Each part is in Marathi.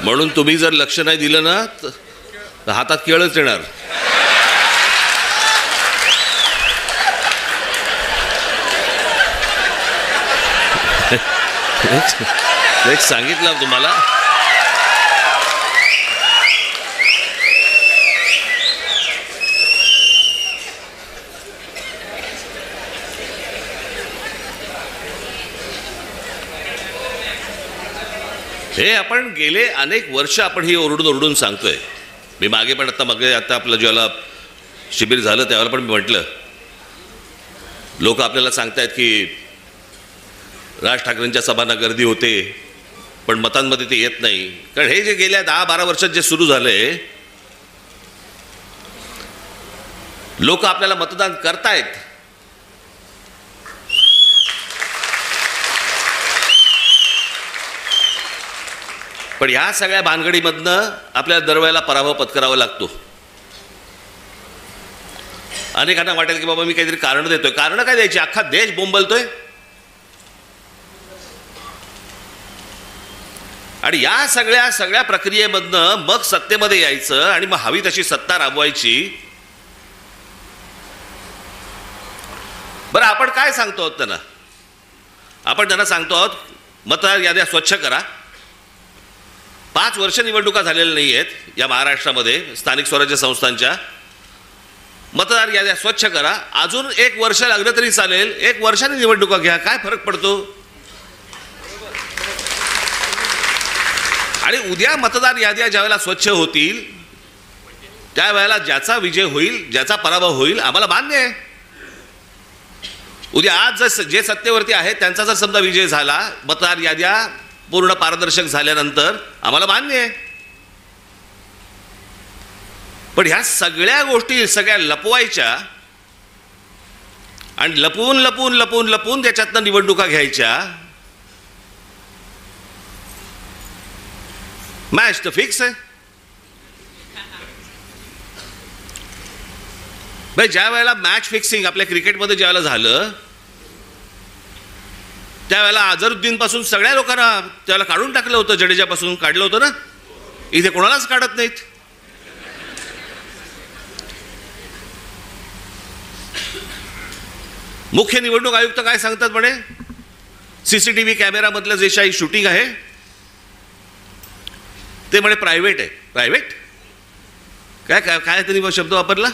म्हणून तुम्ही जर लक्ष नाही दिलं ना तर हातात केळच येणार. एक सांगितलं तुम्हाला. हे आपण गेले अनेक वर्ष आपण ही ओरडून ओरडून सांगतोय. मी मागे पण आता आपलं ज्याला शिबिर झालं त्यावेळेला पण मी म्हटलं, लोक आपल्याला सांगतायत की राज ठाकरेंच्या सभांना गर्दी होते पण मतांमध्ये ते येत नाही. कारण हे जे गेल्या 10-12 वर्षात जे सुरू झालंय, लोक आपल्याला मतदान करतायत, पण ह्या सगळ्या भानगडीमधनं आपल्याला दरवेळेला पराभव पत्करावा लागतो. अनेकांना वाटेल की बाबा मी काहीतरी कारण देतोय. कारण काय द्यायची? अख्खा देश बोंबलतोय. आणि या सगळ्या प्रक्रियेमधनं मग सत्तेमध्ये यायचं आणि मग हवी तशी सत्ता राबवायची. बरं, आपण काय सांगतो आहोत त्यांना? आपण त्यांना सांगतो आहोत मतदार याद्या स्वच्छ करा. 5 वर्ष निवडणुका झालेल्या नाही आहेत या महाराष्ट्रामध्ये स्थानिक स्वराज्य संस्थांच्या. मतदार याद्या स्वच्छ करा. अजून 1 वर्ष लागलं तरी चालेल. 1 वर्षाने निवडणुका घ्या, काय फरक पडतो? आणि उद्या मतदार याद्या ज्यावेळेला स्वच्छ होतील त्यावेळेला ज्याचा विजय होईल, ज्याचा पराभव होईल, आम्हाला मान्य आहे. उद्या आज जे सत्तेवरती आहेत त्यांचा जर समजा विजय झाला, मतदार याद्या पूर्ण पारदर्शक झाल्यानंतर, आम्हाला मान्य आहे. पण ह्या सगळ्या गोष्टी सगळ्या लपवायच्या आणि लपवून लपवून लपवून लपवून त्याच्यातनं निवडणुका घ्यायच्या. मॅच तर फिक्स आहे भाई. ज्या वेळेला मॅच फिक्सिंग आपल्या क्रिकेटमध्ये ज्यावेळेला झालं त्यावेळेला अझरुद्दीन पासून सगळ्या लोकांना त्याला काढून टाकलं होतं. जडेजापासून काढलं होतं ना. इथे कोणालाच काढत नाहीत. मुख्य निवडणूक आयुक्त काय सांगतात म्हणे, सीसीटीव्ही कॅमेरामधलं जे काही शूटिंग आहे ते म्हणे प्रायव्हेट आहे. प्रायव्हेट काय काय काय त्यांनी शब्द वापरला?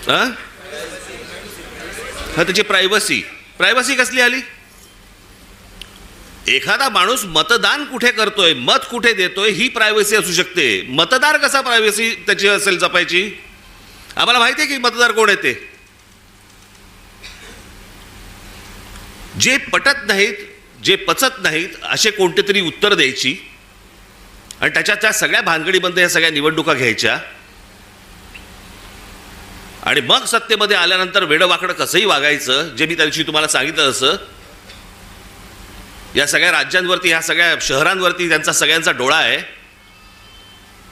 हा, त्याची प्रायव्हसी कसली आली? एखादा माणूस मतदान कुठे करतोय, मत कुठे देतोय, ही प्रायव्हसी असू शकते. मतदार कसा प्रायव्हसी त्याची असेल जपायची? आम्हाला माहिती आहे की मतदार कोण आहे ते. जे पटत नाहीत, जे पचत नाहीत असे कोणते तरी उत्तर द्यायची आणि त्याच्यात त्या सगळ्या भानगडीमध्ये या सगळ्या निवडणुका घ्यायच्या आणि मग सत्तेमध्ये आल्यानंतर वेडवाकडं कसंही वागायचं. जे मी त्या दिवशी तुम्हाला सांगितलं असं, या सगळ्या राज्यांवरती, ह्या सगळ्या शहरांवरती त्यांचा सगळ्यांचा डोळा आहे.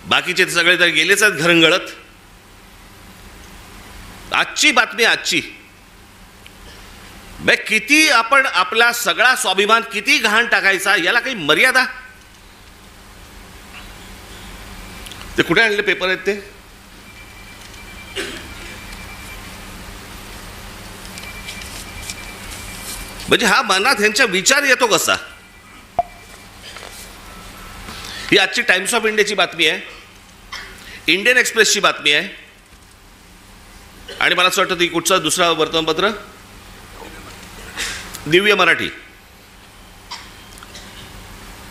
बाकीचे सगळे तर गेलेच आहेत घरंगळत. आजची बातमी, आजची किती आपण आपला सगळा स्वाभिमान किती घाण टाकायचा, याला काही मर्यादा? ते कुठे आणले पेपर आहेत ते? म्हणजे हा मनात ह्यांचा विचार येतो कसा? ही आजची टाइम्स ऑफ इंडियाची बातमी आहे, इंडियन एक्सप्रेसची बातमी आहे आणि मला असं वाटतं ती कुठचं दुसरा वर्तमानपत्र, दिव्य मराठी.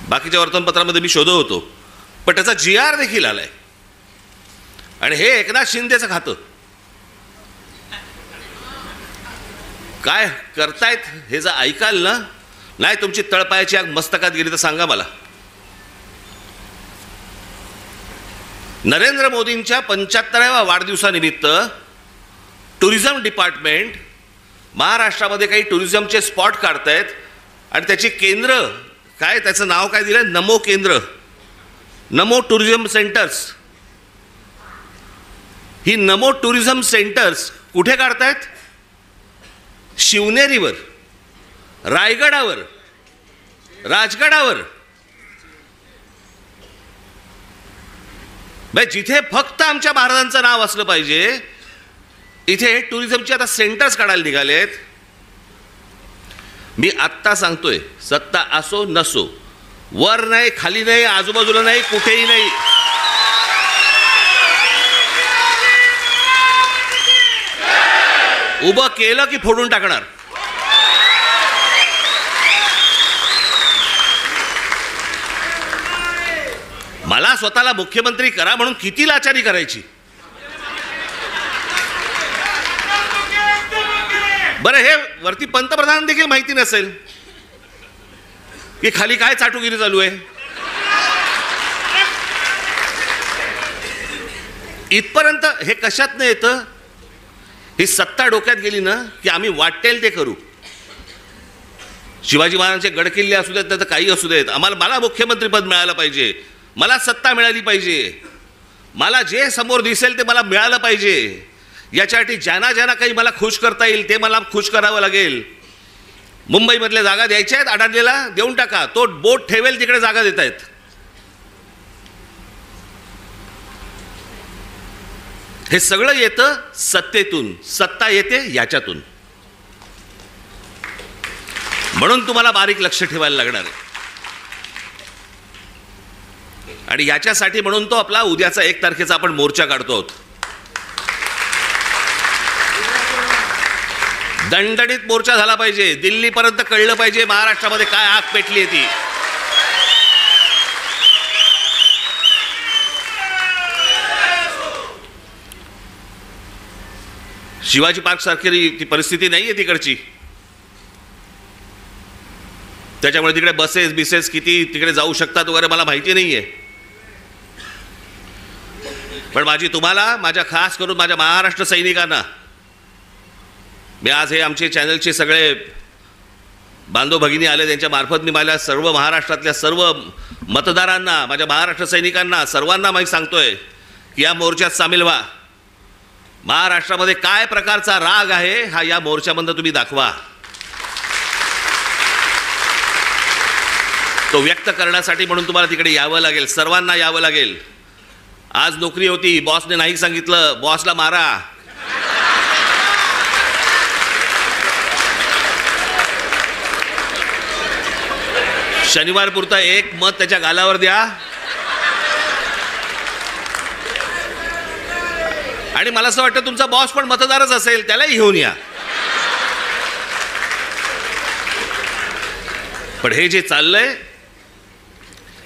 बाकीच्या वर्तमानपत्रामध्ये मी शोधत होतो पण त्याचा GR देखील आलाय आणि हे एकनाथ शिंदेचं खातं. काय करतायत हे जर ऐकाल ना, नाही तुमची तळपायाची आग मस्तकात गेली तर सांगा मला. नरेंद्र मोदींच्या 75व्या वाढदिवसानिमित्त टुरिझम डिपार्टमेंट महाराष्ट्रामध्ये काही टुरिझमचे स्पॉट काढतायत आणि त्याची केंद्र काय, त्याचं नाव काय दिलं? नमो केंद्र, नमो टुरिझम सेंटर्स. ही नमो टुरिझम सेंटर्स कुठे काढतायत? शिवनेरीवर, रायगडावर, राजगडावर. जिथे फक्त आमच्या महाराजांचं नाव असलं पाहिजे, इथे टुरिझमचे आता सेंटर्स काढायला निघालेत. मी आत्ता सांगतोय, सत्ता असो नसो, वर नाही, खाली नाही, आजूबाजूला नाही, कुठेही नाही, उभं केलं की फोडून टाकणार. मला स्वतःला मुख्यमंत्री करा म्हणून किती लाचारी करायची. बरं, हे वरती पंतप्रधान देखील माहिती नसेल की खाली काय चाटुगिरी चालू आहे. इथपर्यंत हे कशात नाही येतं. ही सत्ता डोक्यात गेली ना की आम्ही वाटेल ते करू. शिवाजी महाराजांचे गडकिल्ले असू देत, तर काही असू देत, मला मुख्यमंत्रीपद मिळालं पाहिजे, मला सत्ता मिळाली पाहिजे, मला जे समोर दिसेल ते मला मिळालं पाहिजे. याच्यासाठी ज्यांना ज्यांना काही मला खुश करता येईल ते मला खुश करावं लागेल. मुंबईमधल्या जागा द्यायच्या आहेत, अडाणीला देऊन टाका, तो बोट ठेवेल तिकडे जागा देत आहेत. हे सगळं येतं सत्तेतून, सत्ता येते याच्यातून. म्हणून तुम्हाला बारीक लक्ष ठेवायला लागणार आहे. आणि याच्यासाठी म्हणून तो आपला उद्याचा 1 तारखेचा आपण मोर्चा काढतो आहोत. दणदणीत मोर्चा झाला पाहिजे. दिल्लीपर्यंत कळलं पाहिजे महाराष्ट्रामध्ये काय आग पेटली आहे ती. शिवाजी पार्क सारखी ती परिस्थिती नाही आहे तिकडची. त्याच्यामुळे तिकडे बसेस किती तिकडे जाऊ शकतात वगैरे मला माहिती नाही आहे. पण तुम्हाला, माझ्या खास करून माझ्या महाराष्ट्र सैनिकांना, मी आज हे आमचे चॅनलचे सगळे बांधव भगिनी आले, त्यांच्या मार्फत मी माझ्या सर्व महाराष्ट्रातल्या सर्व मतदारांना, माझ्या महाराष्ट्र सैनिकांना सर्वांना मी सांगतोय की या मोर्चात सामील व्हा. महाराष्ट्रामध्ये काय प्रकारचा राग आहे हा या मोर्चामधून तुम्ही दाखवा. तो व्यक्त करण्यासाठी म्हणून तुम्हाला तिकडे यावं लागेल, सर्वांना यावं लागेल. आज नोकरी होती, बॉसने नाही सांगितलं, बॉसला मारा. शनिवार पुरता 1 मत त्याच्या गालावर द्या. आणि मला असं वाटतं तुमचा बॉस पण मतदारच असेल, त्यालाही घेऊन या. पण हे जे चाललंय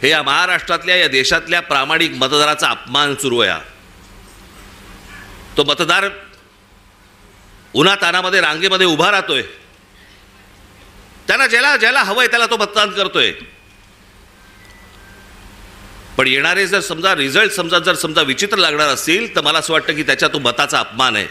हे या महाराष्ट्रातल्या, या देशातल्या प्रामाणिक मतदाराचा अपमान सुरू आहे. तो मतदार उन्हातानामध्ये रांगेमध्ये उभा राहतोय, त्यांना ज्याला हवंय त्याला तो मतदान करतोय. पण येणारे जर समजा रिझल्ट जर विचित्र लागणार असतील तर मला असं वाटतं की त्याच्या तो मताचा अपमान आहे.